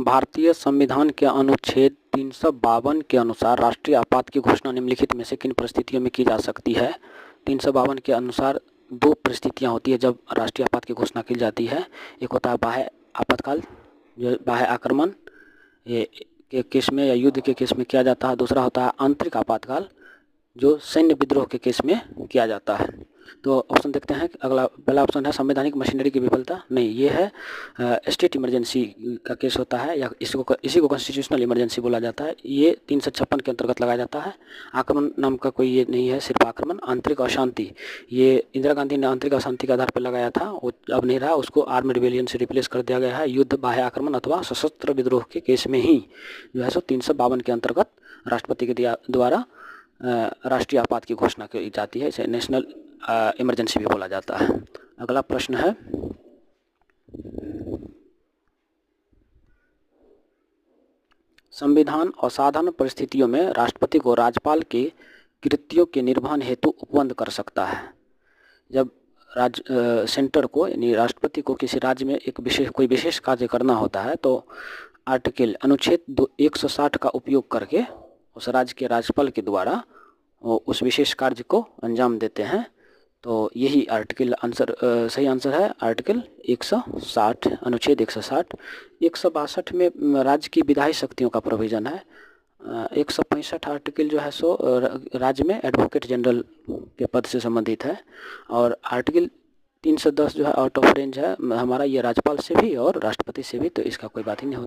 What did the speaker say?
भारतीय संविधान के अनुच्छेद 352 के अनुसार राष्ट्रीय आपात की घोषणा निम्नलिखित में से किन परिस्थितियों में की जा सकती है। 352 के अनुसार दो परिस्थितियां होती है जब राष्ट्रीय आपात की घोषणा की जाती है। एक होता है बाह्य आपातकाल, जो बाह्य आक्रमण ये के केस में या युद्ध के केस में किया जाता है। दूसरा होता है आंतरिक आपातकाल, जो सैन्य विद्रोह के केस में किया जाता है। तो ऑप्शन देखते हैं। अगला पहला ऑप्शन है संवैधानिक मशीनरी की विफलता। नहीं, ये है स्टेट इमरजेंसी का केस होता है, या इसी को कॉन्स्टिट्यूशनल इमरजेंसी बोला जाता है। ये 356 के अंतर्गत लगाया जाता है। आक्रमण नाम का कोई ये नहीं है, सिर्फ आक्रमण। आंतरिक अशांति, ये इंदिरा गांधी ने आंतरिक अशांति के आधार पर लगाया था, वो अब नहीं रहा, उसको आर्म्ड रिबेलियन से रिप्लेस कर दिया गया है। युद्ध, बाह्य आक्रमण अथवा सशस्त्र विद्रोह के केस में ही जो है सो 352 के अंतर्गत राष्ट्रपति के द्वारा राष्ट्रीय आपात की घोषणा की जाती है। इसे नेशनल इमरजेंसी भी बोला जाता है। अगला प्रश्न है, संविधान असाधारण परिस्थितियों में राष्ट्रपति को राज्यपाल के कृत्यों के निर्वहन हेतु उपबंध कर सकता है। जब सेंटर को यानी राष्ट्रपति को किसी राज्य में कोई विशेष कार्य करना होता है तो अनुच्छेद 160 का उपयोग करके उस राज्य के राज्यपाल के द्वारा उस विशेष कार्य को अंजाम देते हैं। तो यही सही आंसर है आर्टिकल 160, अनुच्छेद 160। 162 में राज्य की विधायी शक्तियों का प्रोविजन है। 165 आर्टिकल जो है सो राज्य में एडवोकेट जनरल के पद से संबंधित है। और आर्टिकल 310 जो है आउट ऑफ रेंज है हमारा, ये राज्यपाल से भी और राष्ट्रपति से भी, तो इसका कोई बात ही नहीं होता।